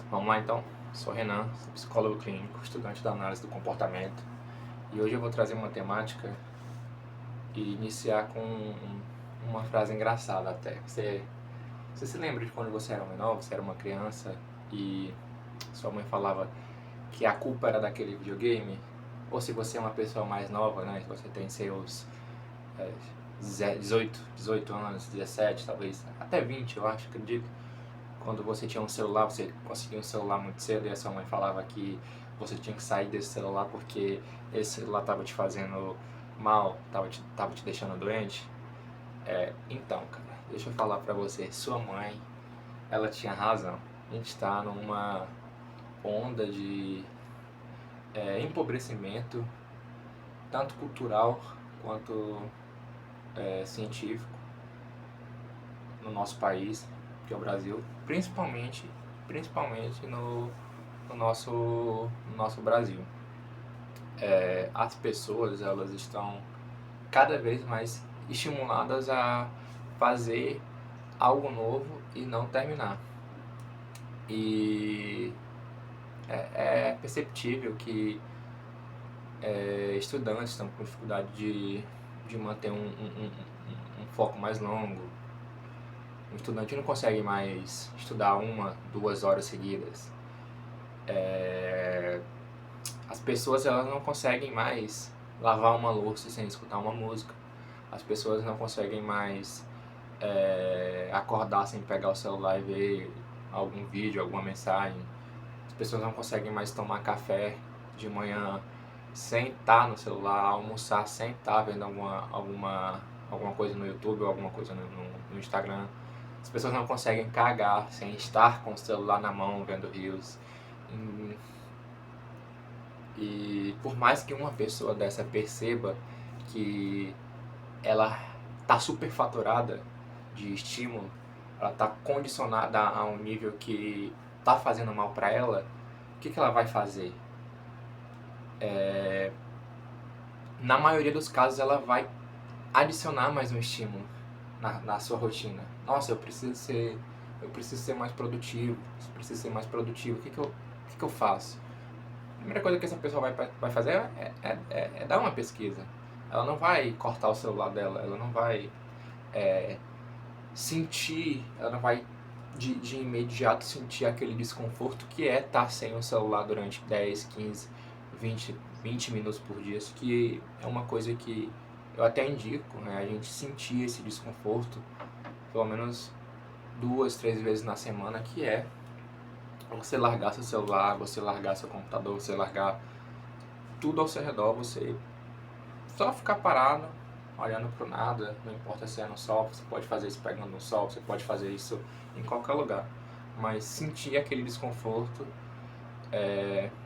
Vamos lá então, sou Renan, sou psicólogo clínico, estudante da análise do comportamento, e hoje eu vou trazer uma temática e iniciar com uma frase engraçada até. Você se lembra de quando você era menor, você era uma criança e sua mãe falava que a culpa era daquele videogame? Ou se você é uma pessoa mais nova, né, você tem seus 18 anos, 17 talvez, até 20 eu acho, acredito. Quando você tinha um celular, você conseguia um celular muito cedo e a sua mãe falava que você tinha que sair desse celular porque esse celular estava te fazendo mal, tava te deixando doente. Então, cara, deixa eu falar pra você, sua mãe, ela tinha razão. A gente tá numa onda de empobrecimento, tanto cultural quanto científico, no nosso país, que é o Brasil, principalmente no nosso Brasil. As pessoas, elas estão cada vez mais estimuladas a fazer algo novo e não terminar. E é perceptível que estudantes estão com dificuldade de manter um foco mais longo. Um estudante não consegue mais estudar 1, 2 horas seguidas. As pessoas, elas não conseguem mais lavar uma louça sem escutar uma música. As pessoas não conseguem mais acordar sem pegar o celular e ver algum vídeo, alguma mensagem. As pessoas não conseguem mais tomar café de manhã sem estar no celular, almoçar sem estar vendo alguma coisa no YouTube ou alguma coisa no Instagram. As pessoas não conseguem cagar sem estar com o celular na mão vendo reels. E por mais que uma pessoa dessa perceba que ela está superfaturada de estímulo, ela está condicionada a um nível que está fazendo mal para ela, o que ela vai fazer? Na maioria dos casos, ela vai adicionar mais um estímulo na sua rotina. Nossa, eu preciso ser mais produtivo. O que eu faço? A primeira coisa que essa pessoa vai fazer é dar uma pesquisa. Ela não vai cortar o celular dela, ela não vai ela não vai de imediato sentir aquele desconforto que é estar sem o celular durante 10, 15, 20 minutos por dia. Isso que é uma coisa que eu até indico, né? A gente sentir esse desconforto pelo menos 2, 3 vezes na semana, que é você largar seu celular, você largar seu computador, você largar tudo ao seu redor, você só ficar parado, olhando pro nada, não importa se é no sol, você pode fazer isso pegando no sol, você pode fazer isso em qualquer lugar, mas sentir aquele desconforto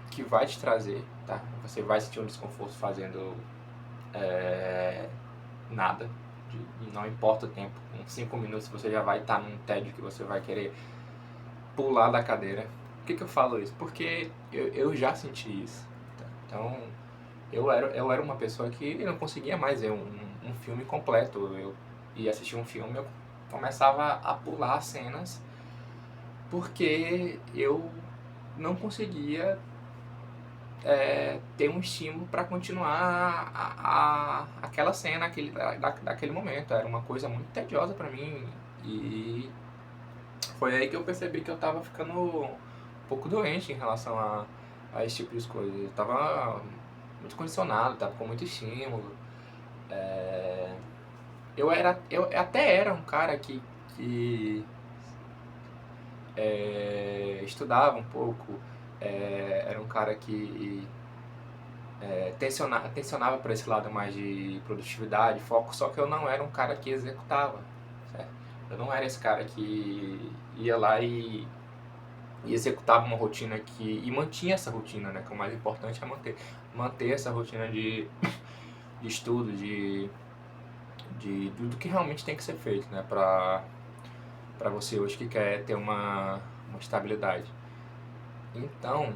que vai te trazer, tá? Você vai sentir um desconforto fazendo nada, não importa o tempo, em 5 minutos você já vai estar num tédio que você vai querer pular da cadeira. Por que eu falo isso? Porque eu já senti isso, tá? Então eu era uma pessoa que não conseguia mais ver um filme completo. Eu ia assistir um filme, eu começava a pular cenas porque eu não conseguia ter um estímulo para continuar aquela cena, daquele momento. Era uma coisa muito tediosa para mim e foi aí que eu percebi que eu estava ficando um pouco doente em relação a esse tipo de coisa. Eu estava muito condicionado, estava com muito estímulo. Eu até era um cara que estudava um pouco, era um cara que tensionava para esse lado mais de produtividade, foco, só que eu não era um cara que executava, certo? Eu não era esse cara que ia lá e executava uma rotina e mantinha essa rotina, né? Que o mais importante é manter essa rotina de estudo, do que realmente tem que ser feito, né? Para você hoje que quer ter uma estabilidade. Então,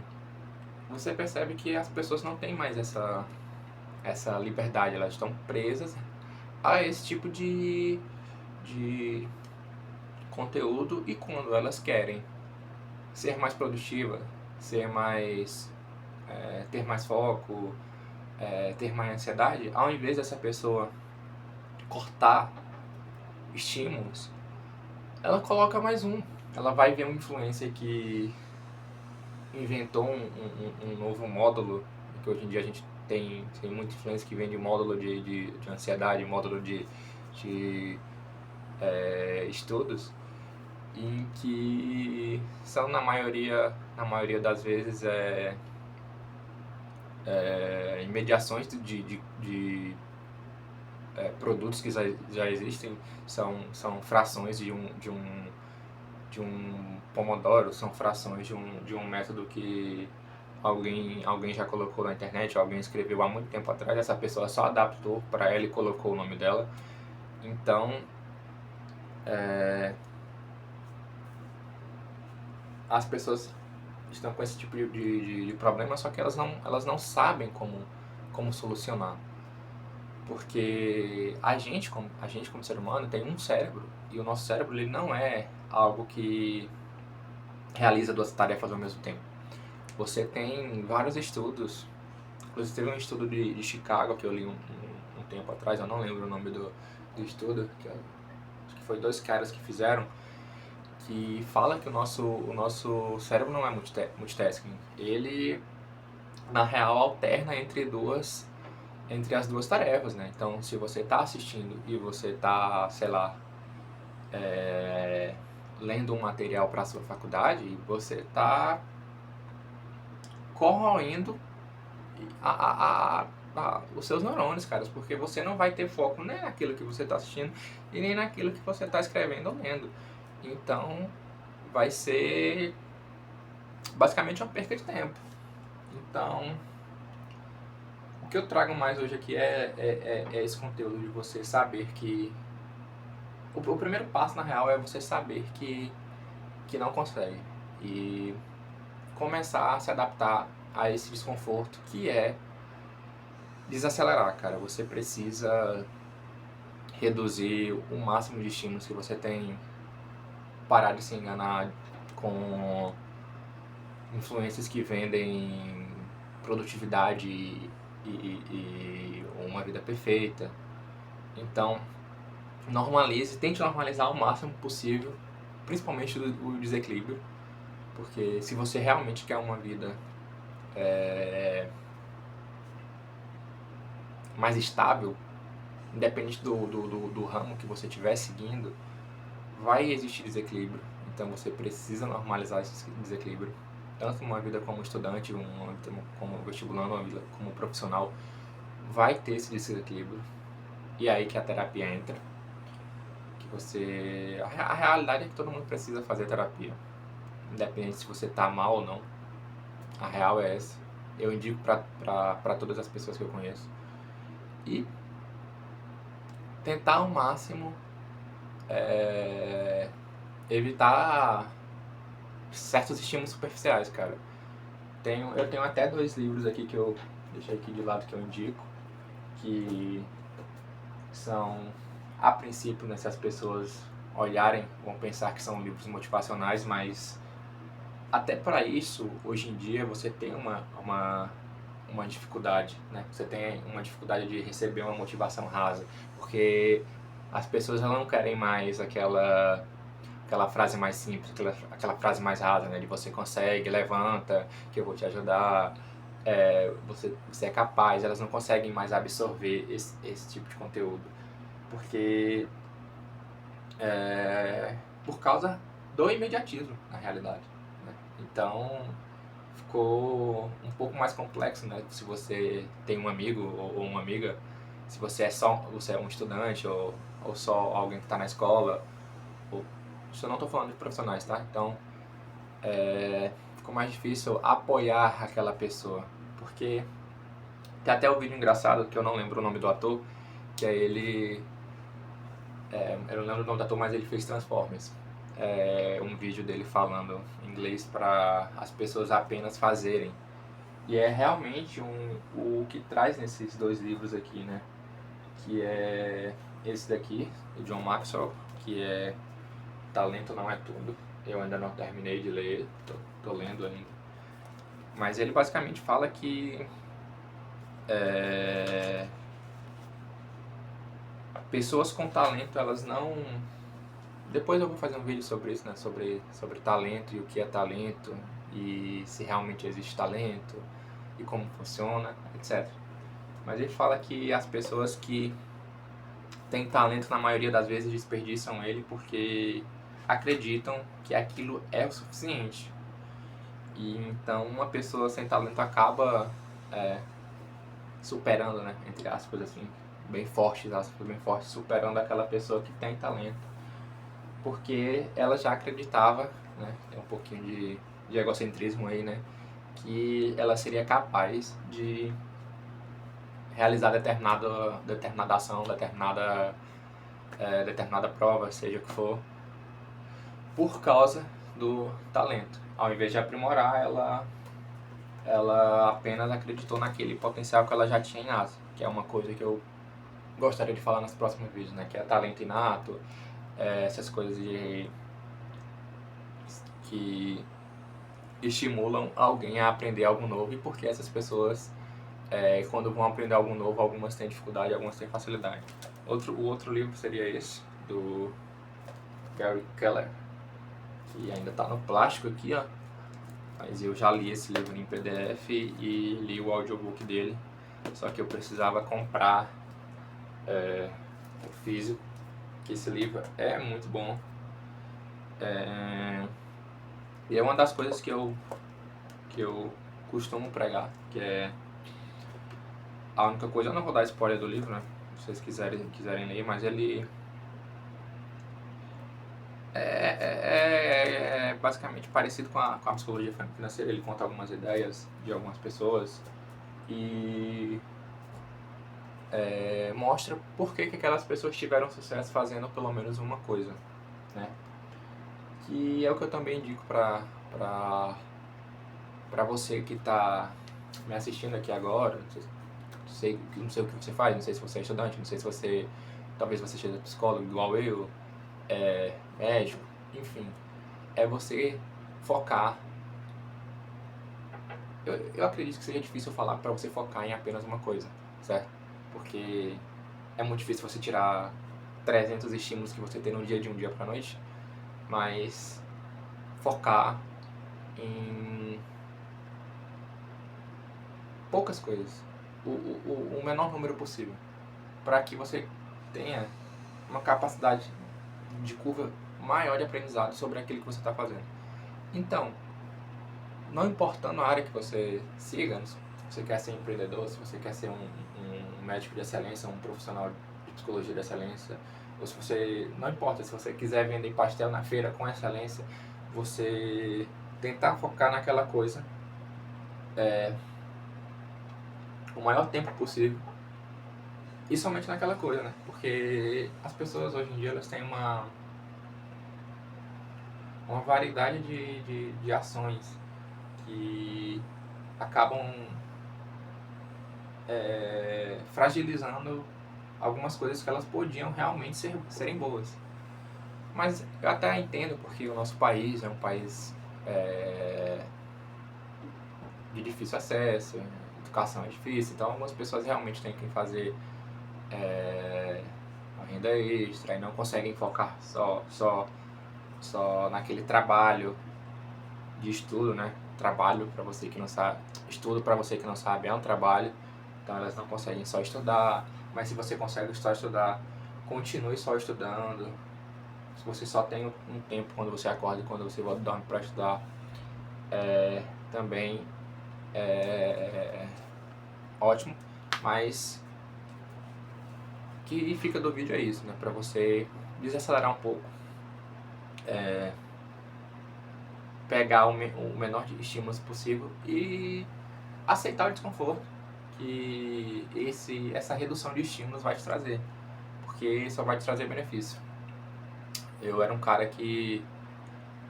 você percebe que as pessoas não têm mais essa liberdade, elas estão presas a esse tipo de conteúdo, e quando elas querem ser mais produtiva, ser mais, ter mais foco, ter mais ansiedade, ao invés dessa pessoa cortar estímulos, ela coloca mais um. Ela vai ver um influencer que inventou um novo módulo, que hoje em dia a gente tem muito influencer que vende módulo de ansiedade, módulo de estudos, em que são na maioria das vezes imediações de produtos que já existem, são frações de um Pomodoro, são frações de um método que alguém já colocou na internet, alguém escreveu há muito tempo atrás, essa pessoa só adaptou para ela e colocou o nome dela. Então, as pessoas estão com esse tipo de problema, só que elas não sabem como solucionar. Porque a gente como ser humano tem um cérebro, e o nosso cérebro ele não é algo que realiza duas tarefas ao mesmo tempo. Você tem vários estudos, inclusive teve um estudo de Chicago que eu li um tempo atrás, eu não lembro o nome do estudo, acho que foi 2 caras que fizeram, que fala que o nosso cérebro não é multitasking. Ele, na real, alterna entre as duas tarefas, né? Então, se você está assistindo e você está, sei lá, lendo um material para a sua faculdade, você está corroendo os seus neurônios, cara, porque você não vai ter foco nem naquilo que você está assistindo e nem naquilo que você está escrevendo ou lendo. Então, vai ser basicamente uma perca de tempo. Então, o que eu trago mais hoje aqui é esse conteúdo de você saber que o primeiro passo, na real, é você saber que não consegue e começar a se adaptar a esse desconforto, que é desacelerar, cara. Você precisa reduzir o máximo de estímulos que você tem, parar de se enganar com influências que vendem produtividade e uma vida perfeita. Então, tente normalizar o máximo possível, principalmente o desequilíbrio, porque se você realmente quer uma vida mais estável, independente do ramo que você estiver seguindo, vai existir desequilíbrio. Então você precisa normalizar esse desequilíbrio, tanto uma vida como estudante, uma vida como vestibulando, uma vida como profissional, vai ter esse desequilíbrio. E é aí que a terapia entra. A realidade é que todo mundo precisa fazer terapia, independente se você tá mal ou não. A real é essa. Eu indico para todas as pessoas que eu conheço. E tentar ao máximo evitar certos estímulos superficiais, cara. Eu tenho até 2 livros aqui que eu deixei aqui de lado que eu indico, que são, a princípio, né, se as pessoas olharem, vão pensar que são livros motivacionais, mas até para isso, hoje em dia, você tem uma dificuldade, né? Você tem uma dificuldade de receber uma motivação rasa, porque as pessoas não querem mais aquela frase mais simples, aquela frase mais rasa, né? De você consegue, levanta, que eu vou te ajudar, você é capaz. Elas não conseguem mais absorver esse tipo de conteúdo, porque por causa do imediatismo, na realidade, né? Então ficou um pouco mais complexo, né? Se você tem um amigo ou uma amiga, se você é um estudante ou só alguém que está na escola, isso eu não estou falando de profissionais, tá? Então ficou mais difícil apoiar aquela pessoa, porque tem até um vídeo engraçado que eu não lembro o nome do ator, que é ele, eu não lembro o nome do ator, mas ele fez Transformers. Um vídeo dele falando inglês para as pessoas apenas fazerem. E é realmente o que traz nesses 2 livros aqui, né? Que é esse daqui, do John Maxwell, que Talento Não É Tudo. Eu ainda não terminei de ler, tô lendo ainda. Mas ele basicamente fala que pessoas com talento, elas não... Depois eu vou fazer um vídeo sobre isso, né? Sobre talento e o que é talento, e se realmente existe talento, e como funciona, etc. Mas ele fala que as pessoas que têm talento, na maioria das vezes, desperdiçam ele porque acreditam que aquilo é o suficiente. E então uma pessoa sem talento acaba superando, né, entre aspas, assim, bem fortes, superando aquela pessoa que tem talento, porque ela já acreditava, né, tem um pouquinho de egocentrismo aí, né, que ela seria capaz de realizar determinada ação, determinada prova, seja o que for, por causa do talento. Ao invés de aprimorar, ela apenas acreditou naquele potencial que ela já tinha inato, que é uma coisa que eu gostaria de falar nos próximos vídeos, né? Que é talento inato, essas coisas que estimulam alguém a aprender algo novo, e porque essas pessoas, quando vão aprender algo novo, algumas têm dificuldade, algumas têm facilidade. O outro livro seria esse, do Gary Keller, que ainda está no plástico aqui, ó. Mas eu já li esse livro em PDF e li o audiobook dele, só que eu precisava comprar o físico, que esse livro é muito bom. E é uma das coisas que eu costumo pregar, que é a única coisa, eu não vou dar spoiler do livro, né, se vocês quiserem ler, mas ele é basicamente parecido com a psicologia financeira. Ele conta algumas ideias de algumas pessoas e mostra por que aquelas pessoas tiveram sucesso fazendo pelo menos uma coisa, né? Que é o que eu também indico para você que está me assistindo aqui agora. Não sei o que você faz, não sei se você é estudante, não sei se você, talvez você seja psicólogo igual eu, médico, enfim, é você focar. Eu acredito que seja difícil falar para você focar em apenas uma coisa, certo? Porque é muito difícil você tirar 300 estímulos que você tem no dia de um dia para noite, mas focar em poucas coisas, o menor número possível, para que você tenha uma capacidade de curva maior de aprendizado sobre aquilo que você está fazendo. Então, não importando a área que você siga, se você quer ser empreendedor, se você quer ser um médico de excelência, um profissional de psicologia de excelência, ou se você, não importa, se você quiser vender pastel na feira com excelência, você tentar focar naquela coisa o maior tempo possível, e somente naquela coisa, né? Porque as pessoas hoje em dia, elas têm uma variedade de ações que acabam fragilizando algumas coisas que elas podiam realmente serem boas. Mas eu até entendo, porque o nosso país é um país de difícil acesso, educação é difícil, então algumas pessoas realmente têm que fazer uma renda extra e não conseguem focar só naquele trabalho de estudo, né? Trabalho, para você que não sabe, estudo para você que não sabe, é um trabalho, então elas não conseguem só estudar. Mas se você consegue só estudar, continue só estudando. Se você só tem um tempo quando você acorda e quando você volta dormir para estudar, também é ótimo. Mas o que fica do vídeo é isso, né? Para você desacelerar um pouco, pegar o menor de estímulos possível e aceitar o desconforto que essa redução de estímulos vai te trazer, porque só vai te trazer benefício. Eu era um cara que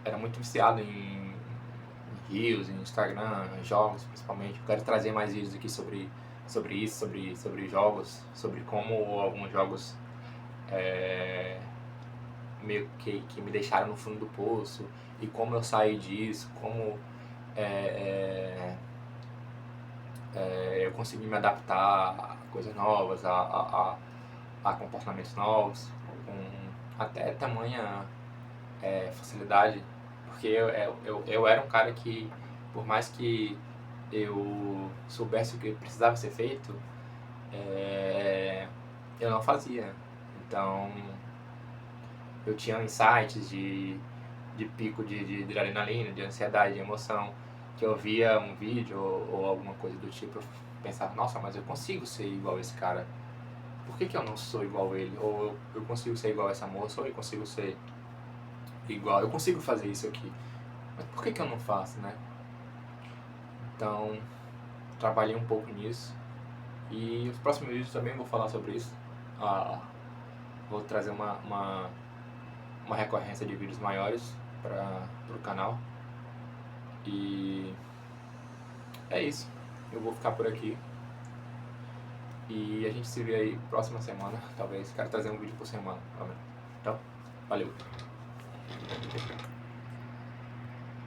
era muito viciado em Reels, em Instagram, em jogos principalmente. Eu quero trazer mais vídeos aqui sobre isso, sobre jogos, sobre como alguns jogos meio que me deixaram no fundo do poço, e como eu saí disso, como eu consegui me adaptar a coisas novas, a comportamentos novos, com até tamanha facilidade, porque eu era um cara que, por mais que eu soubesse o que precisava ser feito, eu não fazia. Então, eu tinha insights de pico de adrenalina, de ansiedade, de emoção, que eu via um vídeo ou alguma coisa do tipo, eu pensava, nossa, mas eu consigo ser igual esse cara. Por que eu não sou igual ele? Ou eu consigo ser igual essa moça, ou eu consigo ser igual, eu consigo fazer isso aqui. Mas por que eu não faço, né? Então, trabalhei um pouco nisso. E os próximos vídeos também vou falar sobre isso. Vou trazer uma recorrência de vídeos maiores para o canal. E é isso. Eu vou ficar por aqui. E a gente se vê aí próxima semana, talvez. Quero trazer um vídeo por semana. Então, valeu.